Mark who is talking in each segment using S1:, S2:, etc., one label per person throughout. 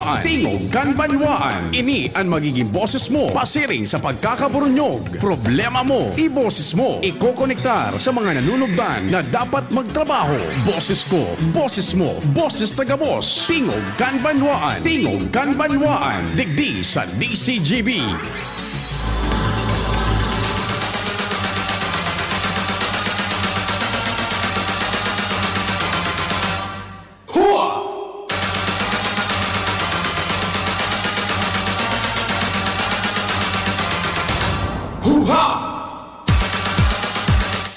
S1: Banwaan. Tingog kan Banwaan. Ini ang magiging boses mo pasiring sa pagkakaburunyog. Problema mo, iboses mo. Ikokonektar sa mga nanunugdan na dapat magtrabaho. Boses ko, boses mo, boses taga-boss. Tingog kan Banwaan. Tingog kan Banwaan. Digdi sa DZGB.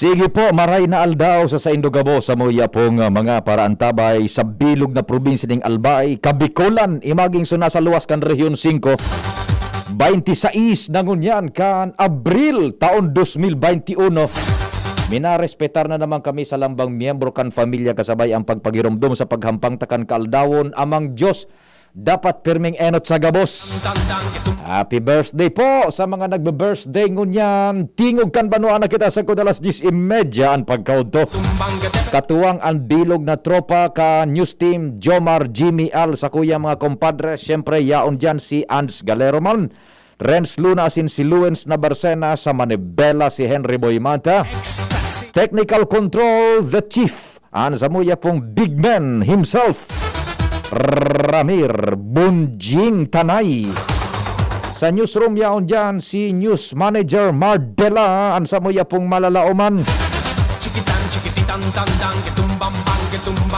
S2: Sige po, maray na aldaw sa Indogabo sa muya pong mga paraantabay sa bilog na probinsya ng Albay, Kabikolan, imaging suna sa luwas kan Rehiyon 5, 26 na ngunyan kan Abril taon 2021. Minarespetar na naman kami sa lambang miyembro kan pamilya kasabay ang pagpagirumdum sa paghampang takan kaaldawon amang Diyos dapat pirming enot sa gabos. Happy birthday po sa mga nagbe-birthday ngunyan. Tingog kan Banwaan na kita sa kudalas 10:30 ang pagkaunto. Katuwang ang bilog na tropa ka news team Jomar, Jimmy Al sa kuya mga kompadre. Siyempre yaon dyan si Ans Galeroman, Renz Luna asin si Luens Nabarcena, sa Manibela si Henry Boymanta. Technical control the chief an sa muya pong big man himself, Ramir Bunjing Tanay. Sa newsroom yaon dyan si News Manager Mardela ang sa muya pong malalaoman.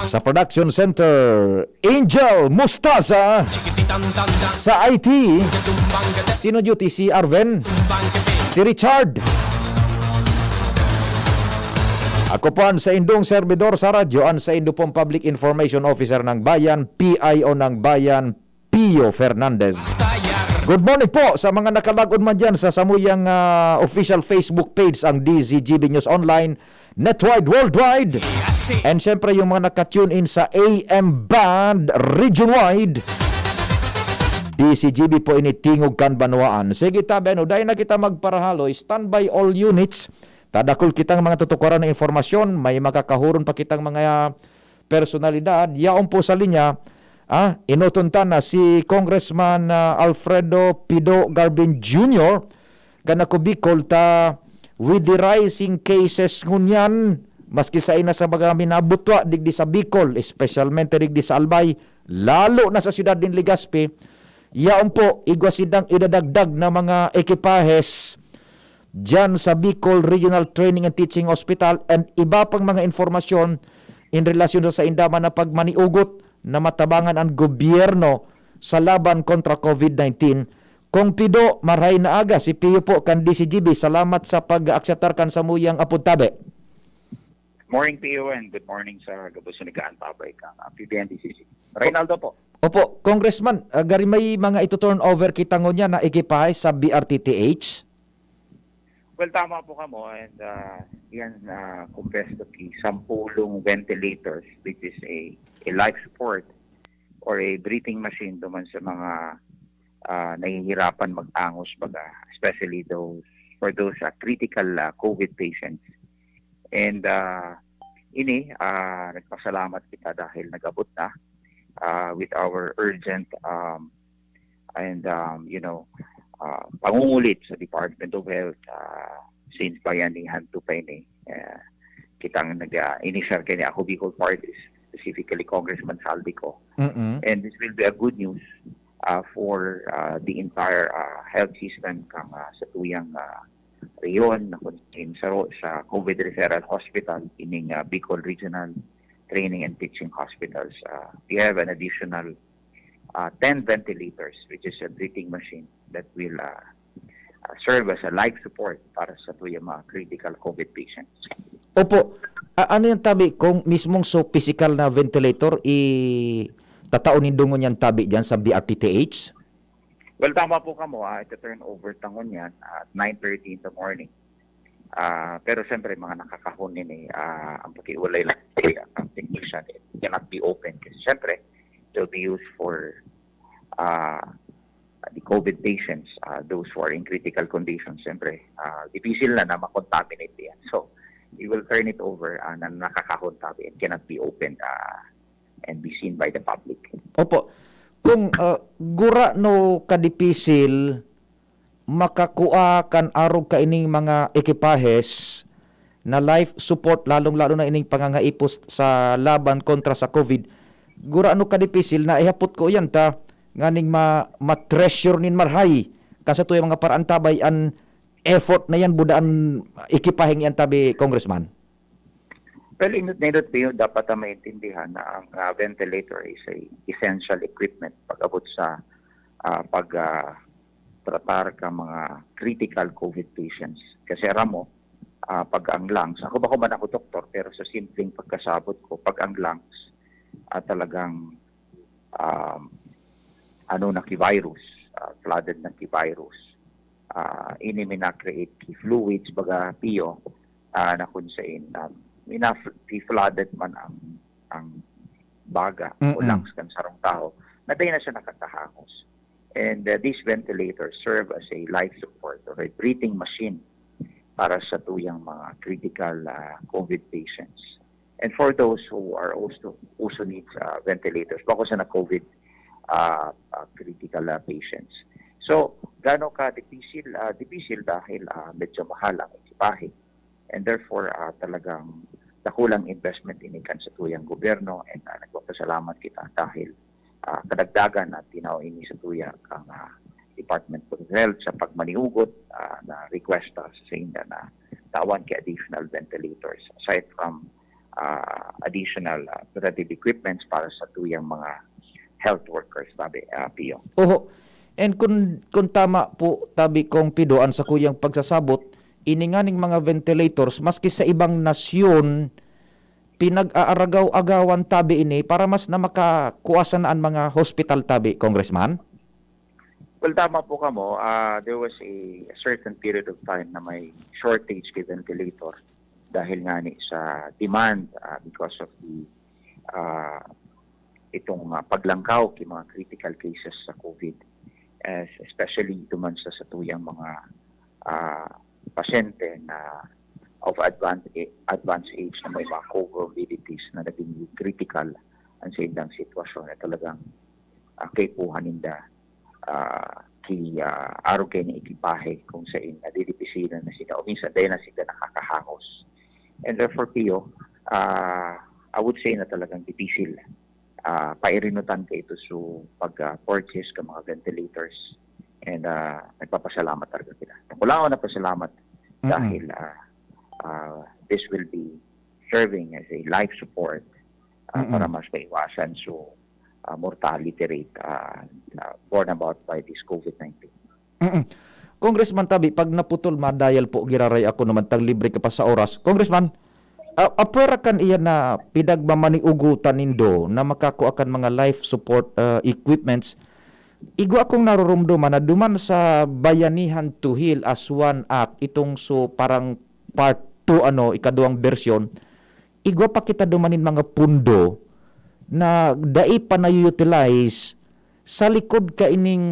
S2: Sa Production Center, Angel Mustaza. Sa IT, sino duty? Si Arven, si Richard. Ako po ang sa indong servidor sa radyo, ang sa indo pong Public Information Officer ng Bayan, PIO ng Bayan, Pio Fernandez. Good morning po sa mga nakalagod man dyan sa samuyang official Facebook page ang DZGB News Online, netwide, worldwide. And syempre yung mga nakatune in sa AM band region-wide. DZGB po ini Tingog kan Banwaan. Sige tabi, dahil na kita magparahalo, standby all units. Tadakol kitang mga tutukuran ng informasyon, may makakahurun pa kitang mga personalidad. Yaon po sa linya, inutuntan na si Congressman Alfredo Pido Garbin Jr. Ganako Bicol ta with the rising cases ngunyan, maski sa ina sa mga minabutwa digdi sa Bicol, especialmente digdi sa Albay, lalo na sa siyudad din Legazpi, yaon po igwasidang idadagdag na mga ekipahes dyan sa Bicol Regional Training and Teaching Hospital and iba pang mga informasyon in relasyon sa indaman na pagmaniugot na matabangan ang gobyerno sa laban kontra COVID-19. Kung Pido, maray na aga si Pio po kan DZGB. Salamat sa pag-akseptar kan sa muyang aputabe.
S3: Morning Pio and good morning sa Gabusunigaan Tabay kang PBN DZGB. Reynaldo po.
S2: Opo, Congressman, gari may mga ito-turn over kita ngunya na ekipahe sa BRTTH?
S3: Well, tama po ka mo and yan kumpesto ki 10 ventilators which is a life support or a breathing machine duman sa mga nahihirapan mag-angos baga, especially for those critical COVID patients. And nagpasalamat kita dahil nagabot na with our urgent pangungulit sa Department of Health since bayanihan to pa ini kitang nag-initial kaya ako Bicol Parties, specifically Congressman Saldico. And this will be a good news for the entire health system kang sa tuyang reyon na sa COVID Referral Hospital ining Bicol Regional Training and Teaching Hospitals. We have an additional 10 ventilators, which is a breathing machine that will serve as a life support para sa tuyang mga critical COVID patients.
S2: Opo. Ano yung tabi? Kung mismong physical na ventilator, tataunin dungon yan tabi dyan sa BRTTH?
S3: Well, tama po ka mo. Ito turn over tangon yan at 9:30 in the morning. Pero siyempre, mga nakakahunin ang pakiulay lang ang technician. It cannot be open kasi siyempre, it will be used for the COVID patients, those who are in critical conditions. Siyempre, difficile na makontaminate yan. So, we will turn it over na nakakahon tabi and cannot be opened and be seen by the public.
S2: Opo. Kung gura no kadipisil makakuha kan arog ka ining mga ekipahes na life support lalong-lalo na ining pangangaipos sa laban kontra sa COVID. Gura no kadipisil na ihapot ko yan ta nganing ma-treasure nin marhay kasi to yung mga parantabay an effort na yan budaan ekipaheng yan tabi, Congressman.
S3: Well, inot Pio, dapat na maintindihan na ang ventilator is a essential equipment pag-abot sa tratar ka mga critical COVID patients. Kasi mo, pag ang lungs, ako man ako doktor, pero sa simpleng pagkasabot ko, pag ang lungs, talagang naki-virus, flooded na ki-virus, ini mina-create ki-fluids, baga Pio, na kung saan, flooded man ang baga o lungs kan sarong tao, na na siya nakatahangos. And these ventilators serve as a life support or a breathing machine para sa tuyang mga critical COVID patients. And for those who are also needs ventilators, bako sa na COVID critical patients. So, gano'n ka difficile dahil medyo mahal ang ekipahe. And therefore, talagang dakulang investment inikan sa tuyang gobyerno, and nagpapasalamat kita dahil kadagdagan at tinaw ini sa tuya ang Department of Health sa pagmaniugot na request sa inda na tawan kay additional ventilators aside from additional protective equipments para sa tuyang mga health workers, tabi, Pio.
S2: Oho. And kung tama po, tabi kong pidoan sa kuyang pagsasabot, ininganing mga ventilators, maski sa ibang nasyon, pinag-aaragaw-agawan tabi ini para mas na makakuasan ang mga hospital tabi, Congressman?
S3: Well, tama po ka mo. There was a certain period of time na may shortage kay ventilator dahil nga ni sa demand because of the itong paglangkaw kay mga critical cases sa COVID. Especially duman sa tuyang mga pasyente na of advanced age na may mga comorbidities na naging critical ang sa indang sitwasyon na talagang kay puhaninda araw kayo ng ekipahe kung sa nadidipisilan na sila o minsan dahil na sila nakakahangos. And therefore, Pio, I would say na talagang dipisil. Pairinutan ka ito so pag-purchase ka mga ventilators, and nagpapasalamat talaga sila. Nakulangan na pasalamat dahil this will be serving as a life support para mas maiwasan so mortality rate borne about by this COVID-19.
S2: Congressman Tabi, pag naputol madayal po giraray ako naman tag libre ka pa sa oras. Congressman, apera kan iya na pinagmamaniugutan nindo na makakuha kan mga life support equipments. Igo akong narurumduman na duman sa Bayanihan to Heal as one act itong so parang part 2 ikaduang bersyon. Igo pa kita dumanin mga pundo na dai pa na-utilize sa likod ka ining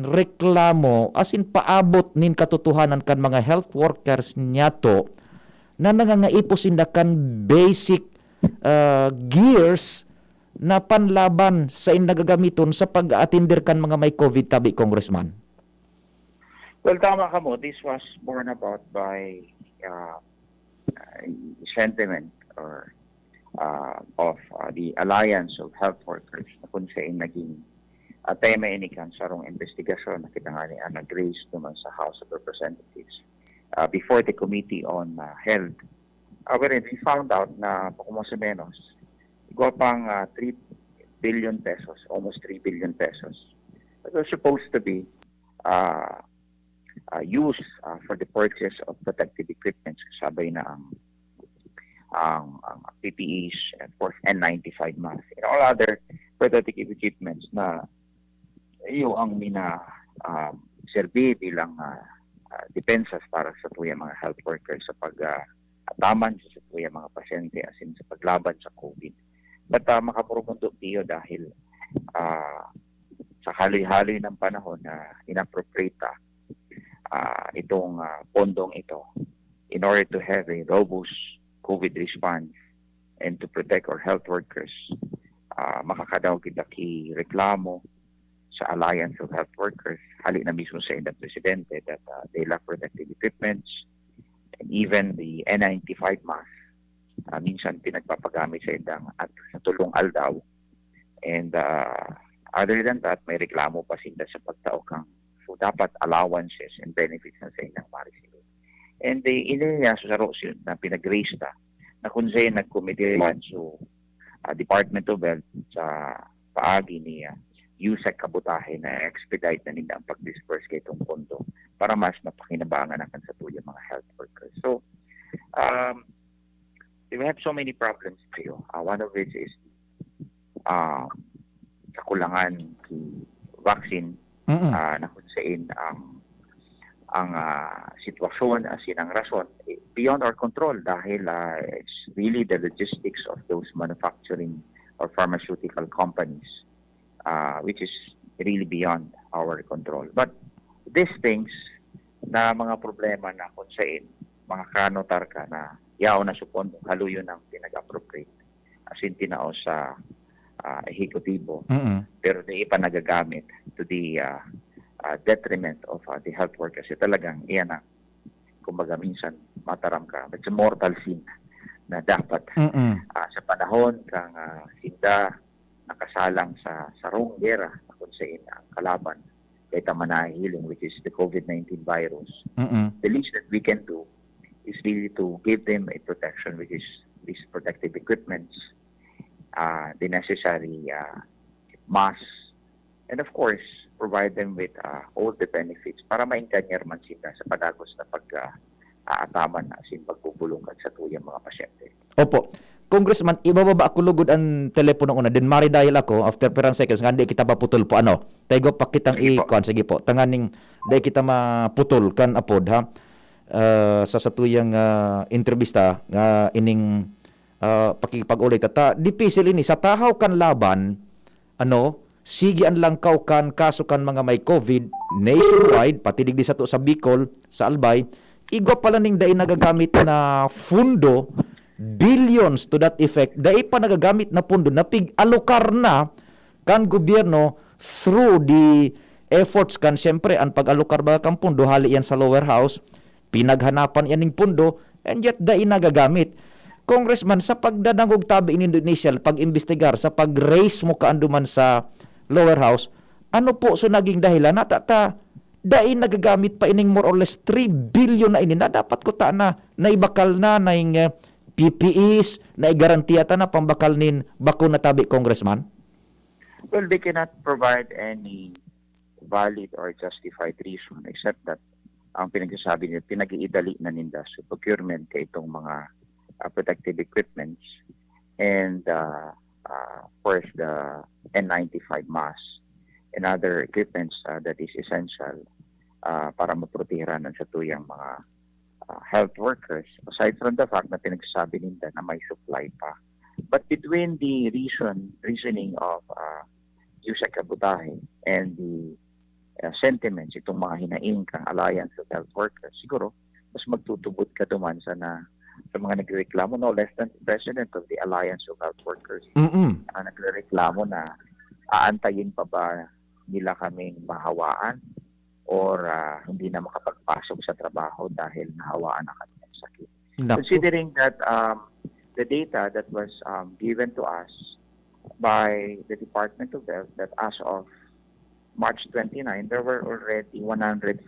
S2: reklamo as in paabot nin katotohanan kan mga health workers nyato na nangangaipos inda kan basic gears na panlaban sa nagagamiton sa pag-atender kan mga may COVID tabi, Congressman.
S3: Well, tama ka mo. This was born about by sentiment or of the Alliance of Health Workers na kung saan naging tema inikan sarong investigasyon na kita nga ni Ana Grace naman sa House of Representatives before the Committee on Health. Wherein we found out na kung mas o menos igual pang 3 billion pesos, almost 3 billion pesos. It was supposed to be used for the purchase of protective equipment. Kasabay na ang PPEs and N95 mask and all other protective equipments na iyo ang serbi bilang depensas para sa tuyang mga health workers sa pag-ataman sa tuyang mga pasyente as in sa paglaban sa COVID. But makapurumundo Pio dahil sa haloy-haloy ng panahon na inappropriate itong pondong ito in order to have a robust COVID response and to protect our health workers, makakadaw kita ki reklamo sa Alliance of Health Workers, hali na mismo sa indang presidente that they lack protective equipments, and even the N95 mask, minsan pinagpapagamit sa indang at sa tulong aldaw. And other than that, may reklamo pa sila sa pagtaokang. So dapat allowances and benefits na sa indang marisilid. And the iniya sa Rosin na pinag-raise na kung sa'yo nag-committee so Department of Health sa paagi ni USEC kabutahe na expedite na nila ang pag-disperse kay itong pondo para mas mapakinabangan ang sa tuyang mga health workers. So, we have so many problems kayo. One of which is kakulangan ng vaccine na kung saan ang sitwasyon as ang rason beyond our control dahil it's really the logistics of those manufacturing or pharmaceutical companies which is really beyond our control. But these things na mga problema na kung saan mga kanotar ka na yaw na supon haluyo ng pinag-appropriate as in tinao sa ehekutibo pero di pa nagagamit to the detriment of the health workers. Talagang iyan na kumbaga minsan mataram ka. It's a mortal sin na dapat sa panahon kang sinda nakasalang sa sarong gera na kung saan ang kalaban kay tamanahiling which is the COVID-19 virus. The least that we can do is really to give them a protection which is these protective equipments, the necessary masks, and of course provide them with all the benefits para maingkanyar man sila sa padagos na pag-aataman na sin pagbubulungan sa tuyang mga pasyente.
S2: Opo. Congressman, ibababa ako lugod ang telepono una. Din mari dahil ako, after perang seconds, nga di kita maputol po. Tayo pakitang i-kuan. Sige po. Tanganing, di kita maputol kan apod, ha? Sa satuyang entrevista, ining pakipag-ulit. At dipisil ini, sa tahaw kan laban, sige ang langkaw kan kaso kan mga may COVID nationwide, pati digdi sa to sa Bicol, sa Albay, igwa pala ning dai nagagamit na fundo, billions to that effect, dai pa nagagamit na pundo na pig-alokar na kan gobyerno through the efforts kan siyempre ang pag-alokar ba kan pundo hali yan sa lower house, pinaghanapan yan ning pundo, and yet dai nagagamit. Congressman, sa pagdadangog tabi in Indonesia, pag-imbestigar, sa pag-raise mo kaanduman sa lower house, ano po so naging dahilan na dai nagagamit pa ining more or less 3 billion na ini na dapat ko ta na naibakal na ing PPEs na igarantiya ta na pambakal nin bakuna tabi, Congressman?
S3: Well, they cannot provide any valid or justified reason except that ang pinagsasabi nila pinag-iidali na ninda sa procurement kay itong mga protective equipments and first the N95 mask and other equipments that is essential para maprotehiran sa tuyang mga health workers, aside from the fact na pinagsasabi nila na may supply pa. But between the reasoning of Yusek Kabutahe and the sentiments itong mga hinaing kang Alliance of Health Workers, siguro mas magtutubot ka duman sa mga nagreklamo, no less than the president of the Alliance of Health Workers. Nagreklamo na aantayin pa ba nila kaming mahawaan or hindi na makapagpasok sa trabaho dahil nahawaan na kami ng sakit. Considering that the data that was given to us by the Department of Health that as of March 29, there were already 114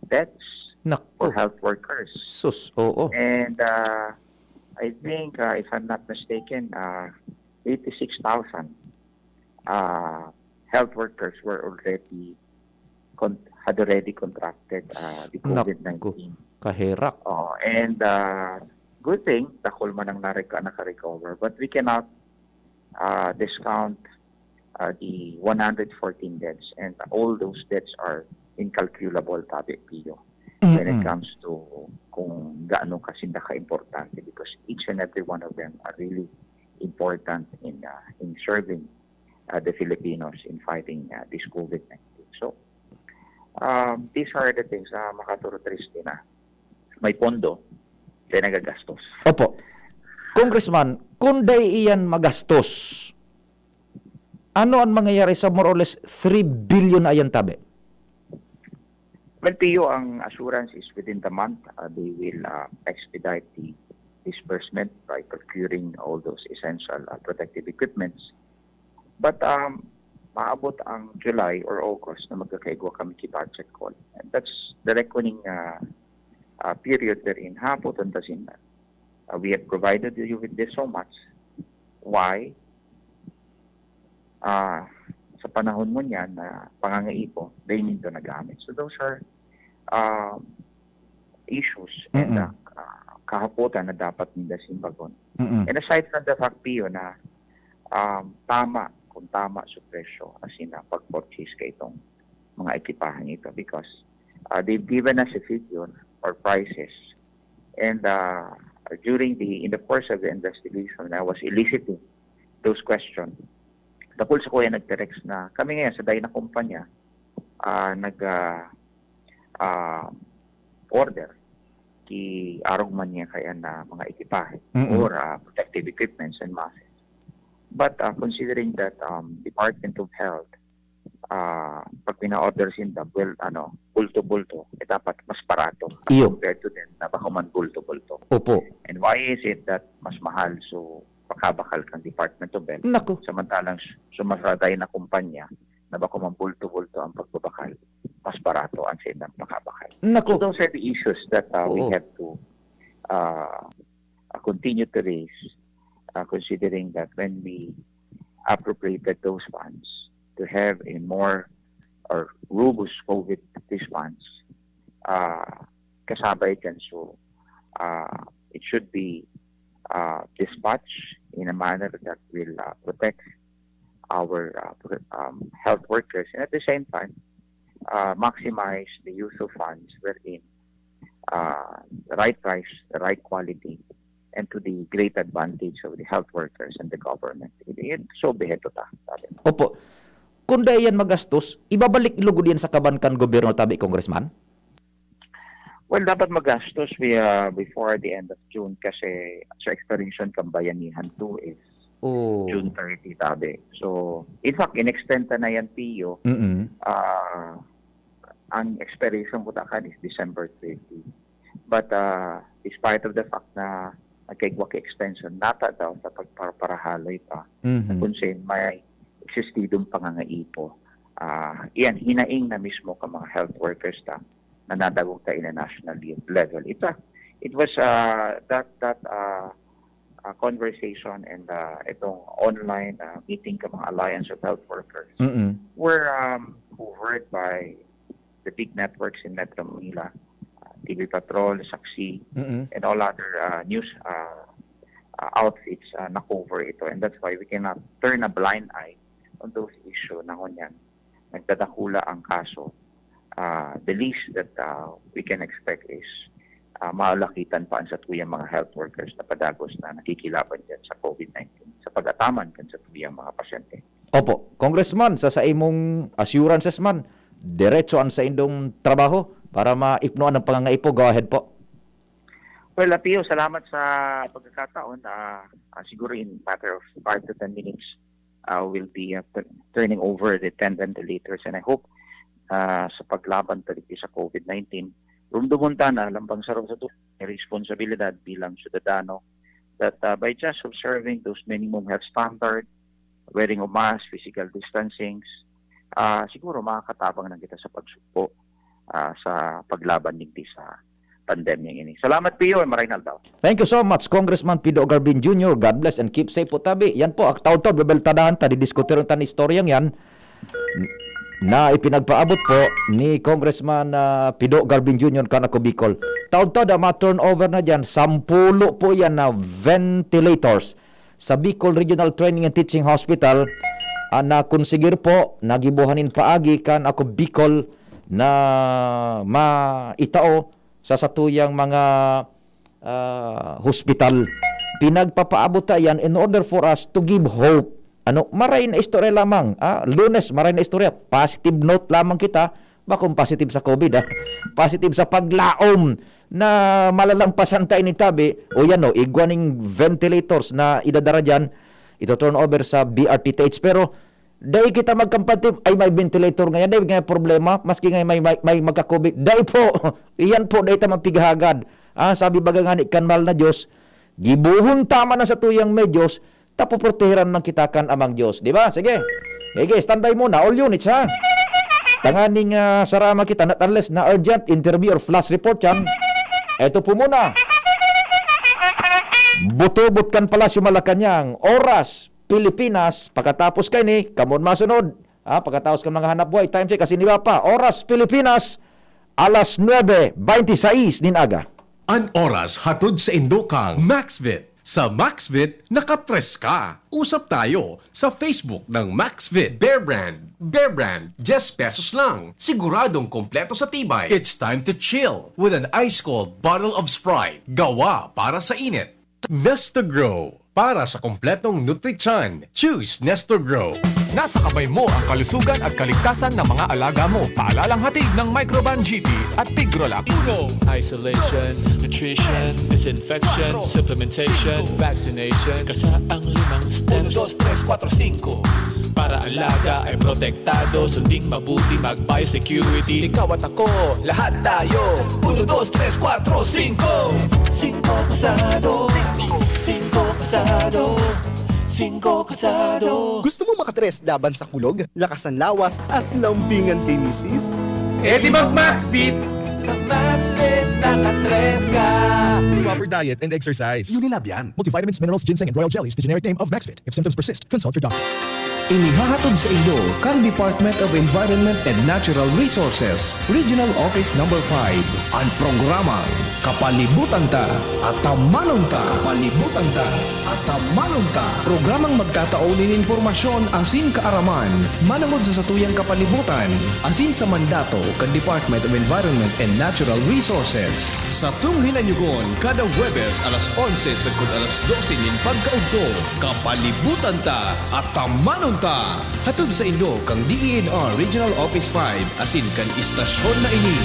S3: deaths for health workers.
S2: Sus, oo.
S3: And I think, if I'm not mistaken, 86,000 health workers were had already contracted the COVID-19.
S2: Kaherak.
S3: And good thing, takol man ang naka-recover. But we cannot discount the 114 deaths. And all those deaths are incalculable, tabi, Pio, when it comes to kung gaano kasinda ka-importante because each and every one of them are really important in serving the Filipinos in fighting this COVID-19. So, these are the things na makaturo triste na may pondo kaya nagagastos.
S2: Opo. Congressman, kung day iyan magastos, Ano ang mangyayari sa more or less 3 billion na ayan tabi?
S3: Well, Pio, ang assurance is within the month. They will expedite the disbursement by procuring all those essential protective equipments. But maabot ang July or August na magkakaigwa kami ki-budget call. And that's the reckoning period wherein hapot ang tasindan. We have provided you with this so much. Why? Sa panahon mo niyan na pangangaipo, they need to nagamit. So those are issues and kahapotan na dapat nila simbagon. And aside from the fact, Pio, na kung tama sa presyo as in pag-purchase ka itong mga ekipahan ito because they've given us a figure or prices and in the course of the investigation, I was eliciting those questions. Tapos sa kuya nag-text na kami ngayon sa dahi na kumpanya order ki arong man niya kaya na mga ekipahe or protective equipments and masks. But considering that Department of Health pag pina-order sinda bulto-bulto dapat mas barato compared to them na baka man bulto-bulto.
S2: Opo.
S3: And why is it that mas mahal so pakabakal kang Department of Health.
S2: Naku.
S3: Samantalang sumasaday na kumpanya na baka bulto-bulto ang pagbabakal, mas barato ang sindang pakabakal.
S2: Naku.
S3: So those are the issues that we have to continue to raise, considering that when we appropriated those funds to have a more or robust COVID response, kasabay dyan. So it should be dispatched in a manner that will protect our health workers and at the same time maximize the use of funds wherein the right price, the right quality, and to the great advantage of the health workers and the government. So beheto ta.
S2: Opo. Kung dayan magastos, ibabalik lugod yan sa kabankan gobyerno tabi, Congressman?
S3: Well, dapat magastos before the end of June kasi sa expiration kang Bayanihan 2 is June 30 tabi. So, in fact, in-extend na yan, Pio. Ang expiration po takan is December 30. But despite of the fact na nagkaigwak extension, nata daw sa pagpaparahalay pa, kung sin may eksistidong pangangaipo. Iyan, hinaing na mismo ka mga health workers na nadagog tayo na national level. It was that conversation and itong online meeting ka mga Alliance of Health Workers were covered by the big networks in Metro Manila, TV Patrol, Saksi, and all other news outfits na cover ito. And that's why we cannot turn a blind eye on those issues na kunyan. Nagdadakula ang kaso. The least that we can expect is maalakitan pa sa tuyang mga health workers na padagos na nakikilaban dyan sa COVID-19 sa pag-ataman kan sa tuyang mga pasyente.
S2: Opo. Congressman, sa imong assurances man, diretso ang sa indong trabaho para maipnoan ang pangangaipo. Go ahead po.
S3: Well, Pio, salamat sa pagkakataon. Siguro in matter of 5 to 10 minutes, we'll be turning over the 10 ventilators and I hope sa paglaban talaga sa COVID-19. Rumdumunta na lambang sa responsibilidad bilang syudadano that by just observing those minimum health standard, wearing of mask, physical distancing, siguro makakatabang na kita sa pagsugpo sa paglaban nigdi sa pandemya ini. Salamat Pio, Marinal daw.
S2: Thank you so much, Congressman Pio Garbin Jr. God bless and keep safe po tabi. Yan po, taon-taon, bebeltadahan ta, didiskuteron ta ni istoryang yan na ipinagpaabot po ni Congressman Pio Garbin Jr. Kanako Bicol. Taon-taon na ma-turnover na dyan, 10 po yan na ventilators sa Bicol Regional Training and Teaching Hospital na konsigir po, nagibuhanin paagi kan ako Bicol na maitao sa satuyang mga hospital. Pinagpapaabot yan in order for us to give hope. Maray na istorya lamang. Lunes, maray na istorya. Positive note lamang kita. Bakong positive sa COVID. Positive sa paglaom na malalampasan tayo ni tabi. O yan igwaning ventilators na idadara dyan. Ito turn over sa BRTTH. Pero Dahil kita magkampatib, ay may ventilator ngayon, dahil nga problema, maski nga may magka-COVID. Dahil po, iyan po, dahil ta mapigahagad. Sabi baga nga ni kanmal na Diyos, gibuhon tama na sa tuyang may Diyos, tapoproteheran man kitakan amang Diyos. Di ba? Sige. Sige, standby muna. All units, ha? Tanganing sarama kita, not unless na urgent interview or flash report yan. Ito po muna. Butobot kan pala si Malacanang. Oras, Pilipinas. Pagkatapos kayo ni, kamon masunod. Pagkatapos ka mga hanap buhay, time check, kasi di ba pa? Oras, Pilipinas, alas 9:26 nin aga.
S1: An oras hatod sa Indokang MaxVit. Sa MaxVit, nakatres ka. Usap tayo sa Facebook ng MaxVit. Bear Brand. Bear Brand, 10 pesos lang. Siguradong kompleto sa tibay. It's time to chill with an ice-cold bottle of Sprite. Gawa para sa init. Nestor Grow. Para sa kompletong nutrisyon, choose Nestor Grow.
S4: Nasa kamay mo ang kalusugan at kaligtasan ng mga alaga mo. Paalalang hatid ng Microban GT at Tigrolac.
S5: Isolation, nutrition, disinfection, supplementation, vaccination. Kasaang 5 steps. 1, 2, 3, 4, 5. Para alaga ay protektado, sunding mabuti mag-biosecurity. Ikaw at ako, lahat tayo. 1, 2, 3, 4, 5. 5 kasado. 5 kasado. 5 kasado.
S6: Gusto mo makatres laban sa kulog, lakasan lawas at lambingan kay misis?
S4: di mag-MaxVit!
S5: Sa MaxVit, nakatres ka.
S7: Proper diet and exercise.
S8: Unilab yan.
S7: Multivitamins, minerals, ginseng, and royal jellies. The generic name of Maxvit. If symptoms persist, consult your doctor.
S8: Inihahatod sa inyo kang Department of Environment and Natural Resources, Regional Office No. 5. Ang programang Kapalibutan Ta at Tamanong Ta. Kapalibutan Ta at Tamanong Ta. Programang magtataon ng impormasyon asin kaaraman, manangod sa satuyang kapalibutan, asin sa mandato kan Department of Environment and Natural Resources. Sa tunghinanyugon, kada Huwebes alas 11 sa alas 12 nin pagkaugto, Kapalibutan Ta at Tamanong Ta. Hatod sa Indo kang DENR Regional Office 5 asin kan istasyon na ini.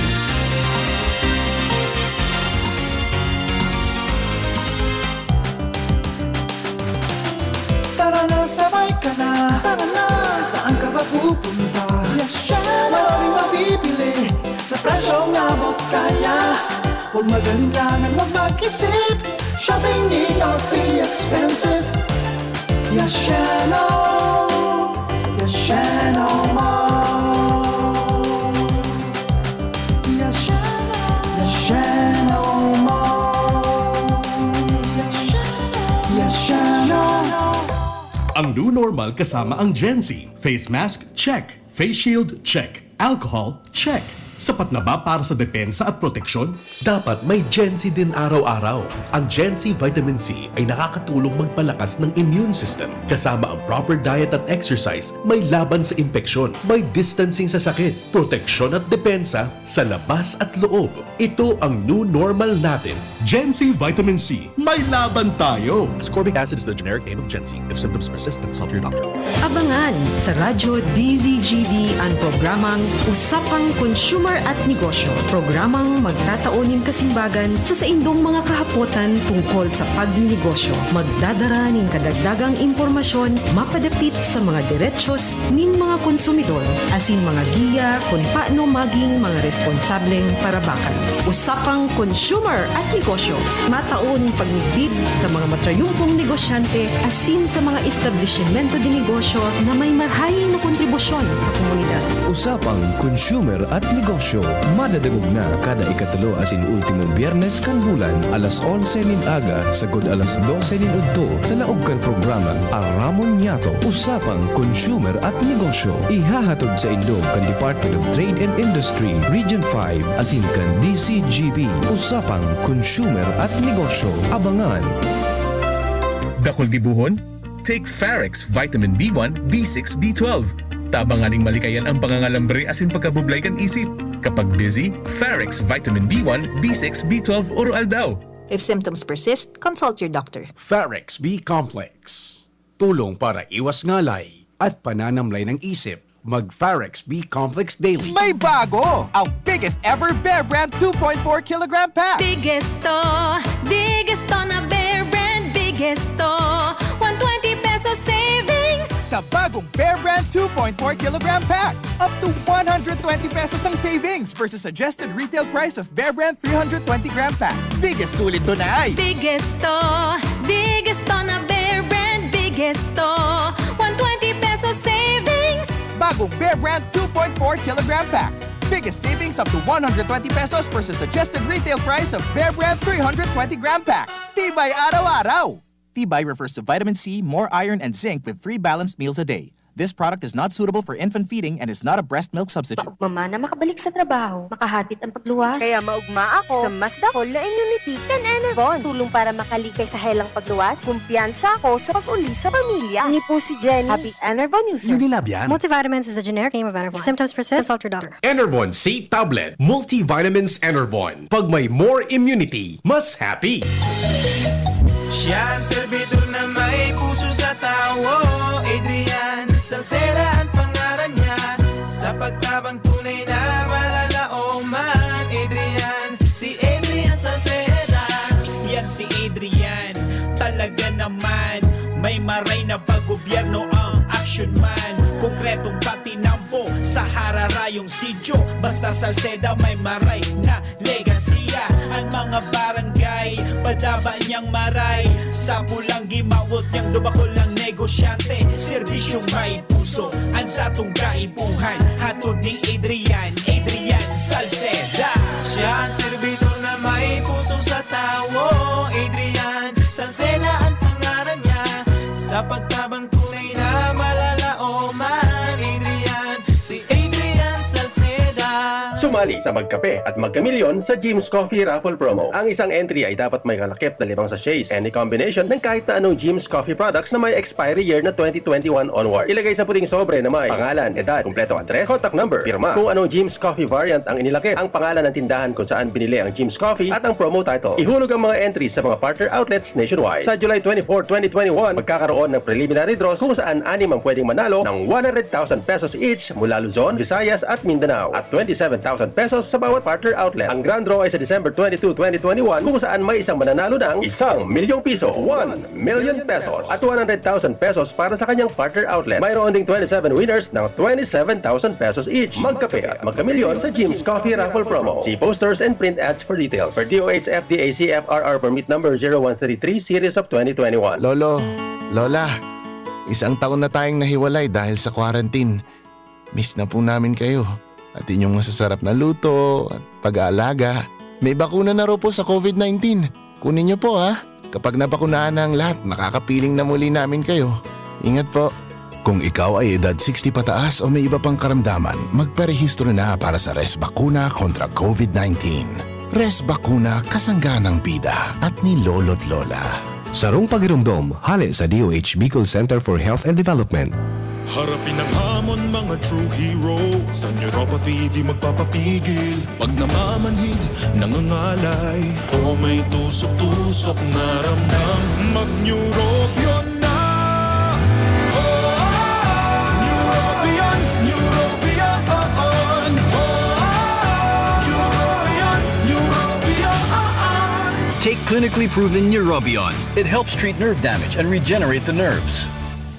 S9: Tara na, sabay ka na. Tara na, saan ka ba pupunta? Maraming mabibili sa presyong abot kaya. Huwag magalinlangan, huwag mag-isip. Shopping need not be expensive. Yashano Mall. Yashano Mall. Yashano.
S10: Ang new normal kasama ang Gen Z. Face mask, check. Face shield, check. Alcohol, check. Sapat na ba para sa depensa at proteksyon? Dapat may Gen Z din araw-araw. Ang Gen Z Vitamin C ay nakakatulong magpalakas ng immune system. Kasama ang proper diet at exercise, may laban sa impeksyon, may distancing sa sakit, proteksyon at depensa sa labas at loob. Ito ang new normal natin. Gen Z Vitamin C, may laban tayo!
S7: Ascorbic acid is the generic name of Gen Z. If symptoms persist, consult your doctor.
S11: Abangan sa Radyo DZGB ang programang Usapang Consumer at Negosyo. Programang magtataunin kasimbagan sa saindong mga kahapotan tungkol sa pagninegosyo. Magdadara nin kadagdagang impormasyon mapadapit sa mga diretsyon nin mga konsumidor asin mga giya kung paano maging mga responsableng parabakan. Usapang Consumer at Negosyo. Mataon pagnigbid sa mga matrayumpong negosyante asin sa mga establishmento de negosyo na may marhaying na kontribusyon sa komunidad.
S8: Usapang Consumer at Negosyo. Madadagog na kada ikatalo asin ultimong Biyernes kan bulan alas 11 nin aga sagod alas 12 nin udto sa laog kan programang Aramon Niato. Usapang Consumer at Negosyo. Ihahatod sa Indo kan Department of Trade and Industry Region 5 asin kan DZGB. Usapang Consumer at Negosyo. Abangan.
S4: Dakol gibuhon? Take Farex Vitamin B1, B6, B12. Tabanganing malikayan ang pangangalambre asin pagkabublay kan isip. Kapag busy, Farex Vitamin B1, B6, B12 oral daw.
S11: If symptoms persist, consult your doctor.
S1: Farex B Complex. Tulong para iwas ngalay at pananamlay ng isip. Mag-Farex B Complex Daily.
S6: May bago! Ang biggest ever Bear Brand 2.4 kilogram pack!
S9: Biggest to na Bear Brand. Biggest to 120 pesos savings.
S6: sa bagong Bear Brand 2.4 kilogram pack. Up to 120 pesos ang savings versus suggested retail price of Bear Brand 320 gram pack. Biggest sulit doon ay
S12: Biggest to na Bear Brand, biggest to 120 pesos savings.
S6: bagong Bear Brand 2.4 kilogram pack. Biggest savings up to 120 pesos versus suggested retail price of Bear Brand 320 gram pack. Tibay araw-araw! Tibay refers to vitamin C, more iron, and zinc with 3 balanced meals a day. This product is not suitable for infant feeding and is not a breast milk substitute.
S12: Maugma na makabalik sa trabaho, makahatid ang pagluwas.
S13: Kaya maugma ako sa mas dakol na immunity kan Enervon. Tulong para makalikay sa helang pagluwas. Kumpiyansa ako sa pag-uli sa pamilya. Ni po si Jenny, happy Enervon user.
S8: Unilab yan.
S12: Multivitamins is the generic name of Banwaan. If symptoms persist, consult your doctor.
S1: Enervon C Tablet, Multivitamins Enervon. Pag may more immunity, mas happy.
S9: Siya ang servidor na may puso sa tawo. Adrian Salceda ang pangalan niya. Sa pagtabang tunay na malalaoman. Adrian, si Adrian Salceda.
S14: Yan si Adrian, talaga naman. May maray na pag-gobyerno ang action man. Konkretong patinampo sa hararayong sidyo. Basta Salceda may maray na legasiya. Ang mga barangay, padaba niyang maray. Sa pulang gimawot niyang dubakol ng negosyante. Serbisyong may puso, ang satong kaibuhan. Hatod ni Adrian, Adrian Salceda.
S9: Siya ang servidor na may puso sa tawo. Adrian Salceda ang pangalan niya. Sa pagtabang tunay na malalaoman. Adrian, si Adrian Salceda.
S15: Sumali sa magkape at magkamilyon sa Jim's Coffee Raffle Promo. Ang isang entry ay dapat may kalakip na 5 sachets. Any combination ng kahit na anong Jim's Coffee products na may expiry year na 2021 onwards. Ilagay sa puting sobre na may pangalan, edad, kumpletong address, contact number, firma, kung anong Jim's Coffee variant ang inilakip, ang pangalan ng tindahan kung saan binili ang Jim's Coffee at ang promo title. Ihulog ang mga entries sa mga partner outlets nationwide. Sa July 24, 2021, magkakaroon ng preliminary draws kung saan 6 ang pwedeng manalo ng 100,000 pesos each mula Luzon, Visayas at Mindanao at 27,000 pesos sa bawat partner outlet. Ang grand draw ay sa December 22, 2021 kung saan may isang mananalo ng 1 milyong piso, 1 million pesos at 100,000 pesos para sa kanyang partner outlet. Mayroon ding 27 winners ng 27,000 pesos each. Magkape at magkamilyon sa Jim's Coffee Raffle Promo. See posters and print ads for details. For DOH FDA CFRR permit number 0133 series of 2021.
S16: Lolo, Lola, 1 taon na tayong nahiwalay dahil sa quarantine. Miss na po namin kayo. At inyong masasarap na luto at pag-aalaga. May bakuna na raw po sa COVID-19. Kunin niyo po ha. Kapag nabakunahan na ang lahat, makakapiling na muli namin kayo. Ingat po.
S8: Kung ikaw ay edad 60 pataas o may iba pang karamdaman, magparehistro na para sa Res Bakuna kontra COVID-19. Res Bakuna, kasangga ng bida at ni Lolo't Lola.
S10: Sarong pagirumdom, hali sa DOH Bicol Center for Health and Development.
S17: Harapin ang hamon mga true hero. Sa neuropathy di magpapapigil. Pag namamanhid, nangangalay o may tusok-tusok na ramdam, mag-neurobion na. Neurobion, Neurobion. Neurobion.
S18: Take clinically proven Neurobion. It helps treat nerve damage and regenerate the nerves.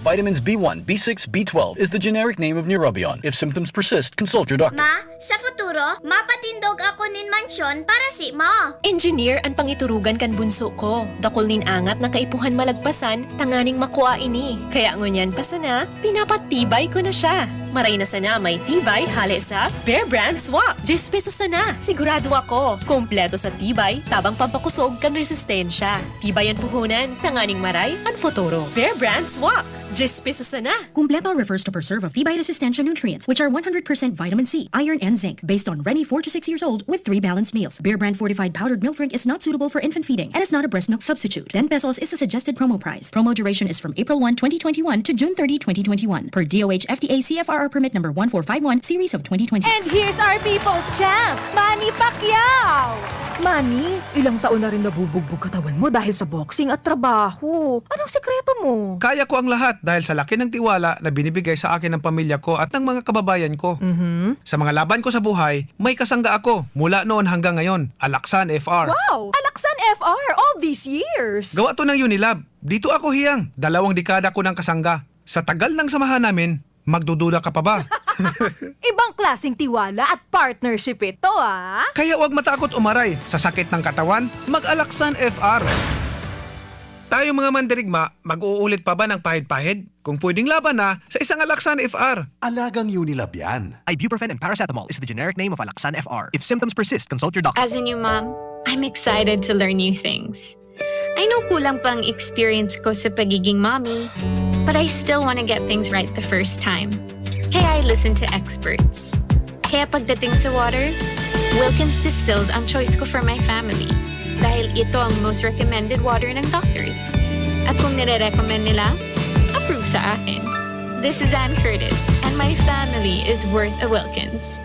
S18: Vitamins B1, B6, B12 is the generic name of Neurobion. If symptoms persist, consult your doctor.
S19: Ma, sa futuro, mapatindog ako nin mansyon para si mo.
S20: Engineer ang pangiturugan kan bunso ko. Dakol nin angat na kaipuhan malagpasan, tanganing makuha ini. Kaya ngunyan pa sana, pinapatibay ko na siya. Maray na sana may tibay hali sa Bear Brand Swak. 10 pesos sana. Sigurado ako. Kompleto sa tibay, tabang pampakusog kan resistensya. Tibay ang puhunan, tanganing maray, ang futuro. Bear Brand Swak. 10 pesos sana.
S21: Kumpleto refers to preserve of tibay resistensya nutrients, which are 100% vitamin C, iron, and zinc, based on Rennie 4 to 6 years old with 3 balanced meals. Bear Brand fortified powdered milk drink is not suitable for infant feeding and is not a breast milk substitute. 10 pesos is the suggested promo price. Promo duration is from April 1, 2021 to June 30, 2021. Per DOH FDA CFRR permit number 1451 series of 2020.
S22: And here's our people's champ, Manny Pacquiao!
S13: Manny, ilang taon na rin nabubugbog katawan mo dahil sa boxing at trabaho. Anong sekreto mo?
S23: Kaya ko ang lahat dahil sa laki ng tiwala na binibigay sa akin ng pamilya ko at ng mga kababayan ko. Sa mga laban ko sa buhay, may kasangga ako mula noon hanggang ngayon. Alaksan FR.
S22: Wow! Alaksan FR all these years!
S23: Gawa to ng Unilab. Dito ako hiyang. 2 dekada ko ng kasangga. Sa tagal ng samahan namin, magdududa ka pa ba?
S22: Ibang klaseng tiwala at partnership ito, ah.
S23: Kaya huwag matakot umaray. Sa sakit ng katawan, mag-Alaksan FR. Tayo mga mandirigma, mag-uulit pa ba ng pahid-pahid? Kung pwedeng laban na, sa isang Alaksan FR.
S10: Alagang Unilab yan.
S7: Ibuprofen and paracetamol is the generic name of Alaksan FR. If symptoms persist, consult your doctor.
S2: As a new mom, I'm excited to learn new things. I know kulang pang experience ko sa pagiging mommy, but I still want to get things right the first time. Kaya I listen to experts. Kaya pagdating sa water, Wilkins Distilled ang choice ko for my family. Dahil ito ang most recommended water ng doctors. At kung nire-recommend nila, approve sa akin. This is Ann Curtis, and my family is worth a Wilkins.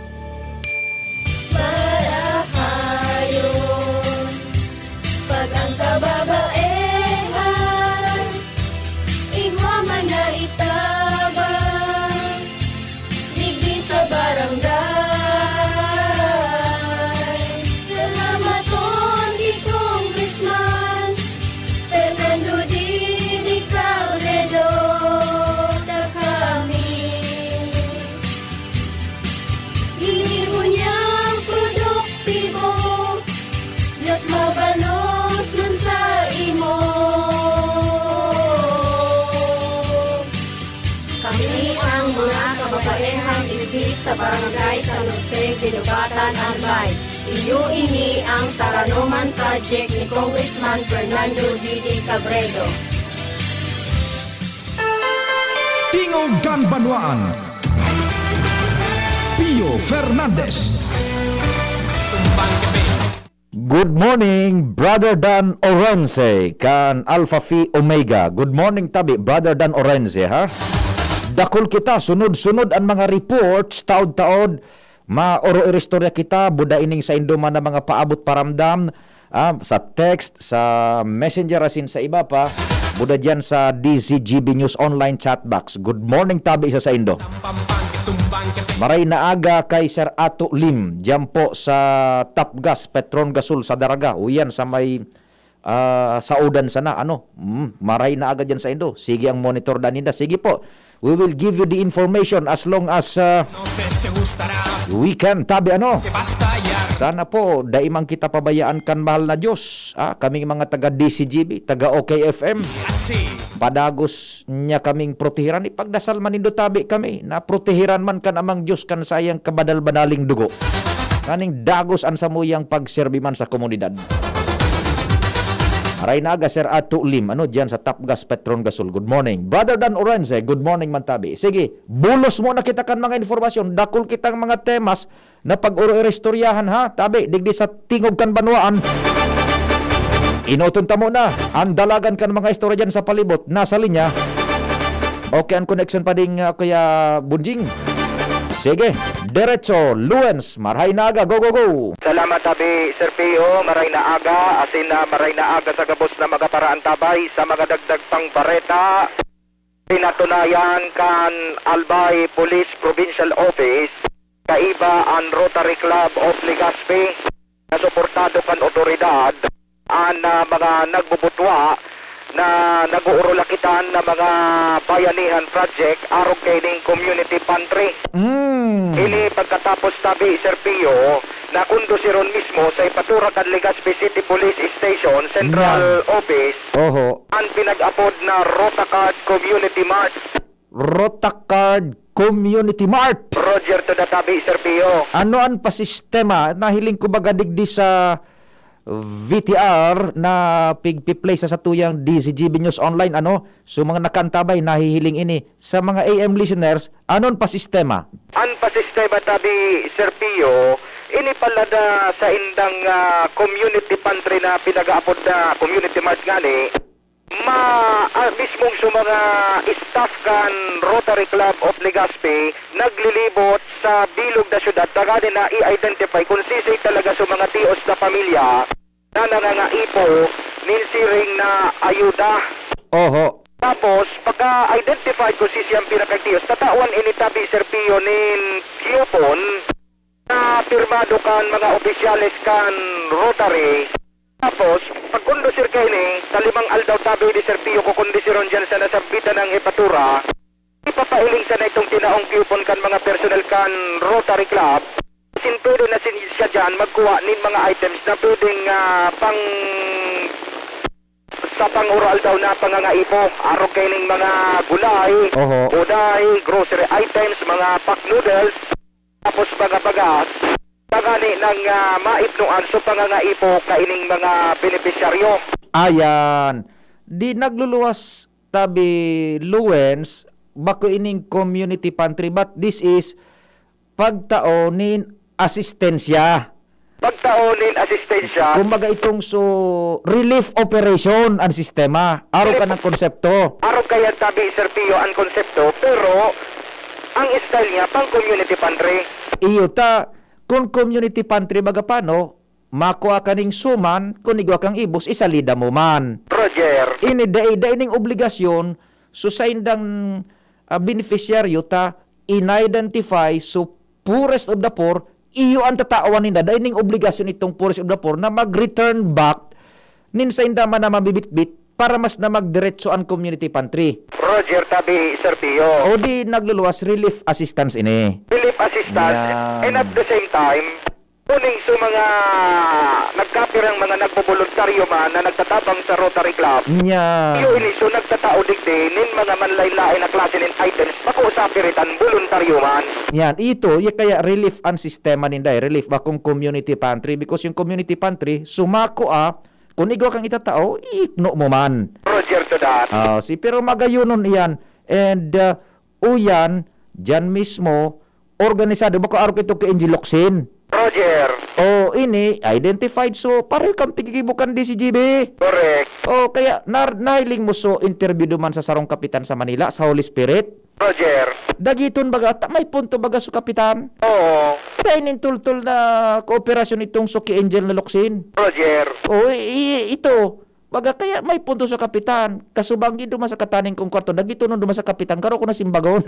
S3: Marahayon, pag ang kababaehan, igwa man na itabang, digdi sa barangay. Salamat on di Congressman Fernando di Caunedo na kami. Iniwan niyang produktibo, Diyos mabalos man sa imo. Kami ang mga kababaehang ibig sa barangay San Jose, Kinugatan, Albay. Iyo ini ang Taranuman Project ni Congressman Fernando Didi Cabredo.
S8: Tingog kan Banwaan. Pio Fernandez.
S5: Good morning, Brother Dan Orense, kan Alpha Phi Omega. Good morning, tabi, Brother Dan Orense, ha? Dakol kita, sunod-sunod ang mga reports, taod-taod, maoro-iristorya kita, buda ining sa induman na mga paabot paramdam, sa text, sa messenger, asin sa iba pa, buda dyan sa DZGB News Online Chat Box. Good morning, tabi, isa sa Indo. Maray na aga kay Sir Ato Lim, dyan po sa Top Gas, Petron Gasol sa Daraga. Uyan sa may saudan sana. Maray na aga dyan sa Indo. Sige ang monitor daninda. Sige po. We will give you the information as long as we can. Tabi sana po, daimang kita pabayaan kan mahal na Diyos. Kaming mga taga DCGB, taga OKFM. Padagos niya kaming protehiran. Ipagdasal man indo tabi kami. Na protehiran man kan amang Diyos kan sayang kabadal-banaling dugo. Kaning dagos an samuyang pagserbi man sa komunidad. Aray na aga, Sir Ato Lim. Dyan sa Top Gas, Petron Gasol. Good morning. Brother Dan Orense, good morning man tabi. Sige, bulos mo na kita kan mga informasyon. Dakol kitang mga temas na pag-uro-irestoryahan, ha? Tabi, digdi sa Tingog kan Banwaan. Inutunta mo na. Ang dalagan kan mga istorya dyan sa palibot. Nasa linya. Okay, ang connection pa ding Kuya Bunjing. Sige, diretso, Luens, maray na aga, go, go, go.
S24: Salamat tabi, Sir Pio, maray na aga, asin na maray na aga sa gabos na mga paraan tabay sa mga dagdag pang bareta. Pinatunayan kan Albay Police Provincial Office, kaiba ang Rotary Club of Legazpi, na suportado kan otoridad, ang mga nagbubutwa na nag-uurulakitan na mga bayanihan project arog kaining community pantry. Ini pagkatapos tabi, Sir Pio, na kundusiron mismo sa ipatura kan Legazpi City Police Station Central Office ang pinag-apod na Rotacard Community Mart.
S5: Rotacard Community Mart.
S24: Roger to the tabi, Sir Pio.
S5: Ano ang pasistema? Nahiling ko baga digdi sa VTR na pigpi-play sa tuyang DZGB News Online, so mga nakantabay nahihiling ini sa mga AM listeners, anon pa sistema?
S24: An pa sistema tabi, Sir Pio, ini pala da sa indang community pantry na pinag-aapod na community mart ngani, mismong sa mga staff kan Rotary Club of Legazpi naglilibot sa bilog na syudad tagadi na i-identify kung sisig talaga sa mga tios na pamilya na nangangaipo ninsiring na ayuda. Tapos, pagka-identify kung sisiyang pinakagtios, tatawan initabi, Sir Pio, nin Kiyopon na pirmado kan mga opisyalis kan Rotary. Tapos, pagkondusir kayo ni, sa 5 aldaw tabi ni Sir Pio, kukondisiron dyan sa nasampitan ng hepatura, Ipapailing sa na itong tinaong coupon kan mga personnel kan Rotary Club. Sin pwede na siya dyan magkuha nin mga items na pwedeng sa pang-oral daw na pangangaipo. Araw kayo ng mga gulay, uday, grocery items, mga pack noodles, tapos mga bagas. Pagani ng maipnuan so pangangaipo kaining mga benepisyaryo.
S5: Ayan. Di nagluluwas tabi Luwens bako ining community pantry but this is pagtaonin asistensya.
S24: Pagtaonin asistensya.
S5: Kumbaga itong relief operation ang sistema. Araw ka ng konsepto.
S24: Araw kaya tabi Sir Pio ang konsepto pero ang style niya pang community pantry.
S5: Iyo ta kung community pantry baga paano makuha ka ning suman kung igwa kang ibos isalida mo man.
S24: Roger.
S5: Ini day ning obligasyon so sa indang beneficiaryo ta in-identify so poorest of the poor iyo ang tatawan ninda day ning obligasyon itong poorest of the poor na mag-return back nin sa inda man na mabibitbit para mas na magdiretso ang community pantry.
S24: Roger tabi Sir Pio.
S5: O di nagluluwas relief assistance ini.
S24: Relief assistance and at the same time kuning sa mga nagkapirang mga nagboboluntaryo man na nagtatabang sa Rotary Club.
S5: Nya.
S24: Iyo ini so nagtatao digdi nin mga manlain-lain na klase nin items pakusapiritan voluntaryo man.
S5: Yan, ito, kaya relief ang sistema ninda, relief bakong community pantry because yung community pantry, sumako kung igwa kang itatao, ipno mo man.
S24: Roger to that.
S5: Pero magayunon iyan. And uyan, dyan mismo, organisado, bako araw ito kay Angel Locsin.
S24: Roger.
S5: Ini, identified so, pareho kang pigigibukan DZGB.
S24: Correct.
S5: Kaya nahiling mo so interview duman sa sarong kapitan sa Manila, sa Holy Spirit.
S24: Roger.
S5: Dagiton baga, may punto baga sa kapitan.
S24: Oo.
S5: Kaya tultol na kooperasyon itong Suki Angel na Locsin.
S24: Roger.
S5: Ito. Baga kaya may punto sa kapitan. Kasubanggi duman sa kataning kong kwarto. Dagito nun duman sa kapitan. Karo ko na simbagon.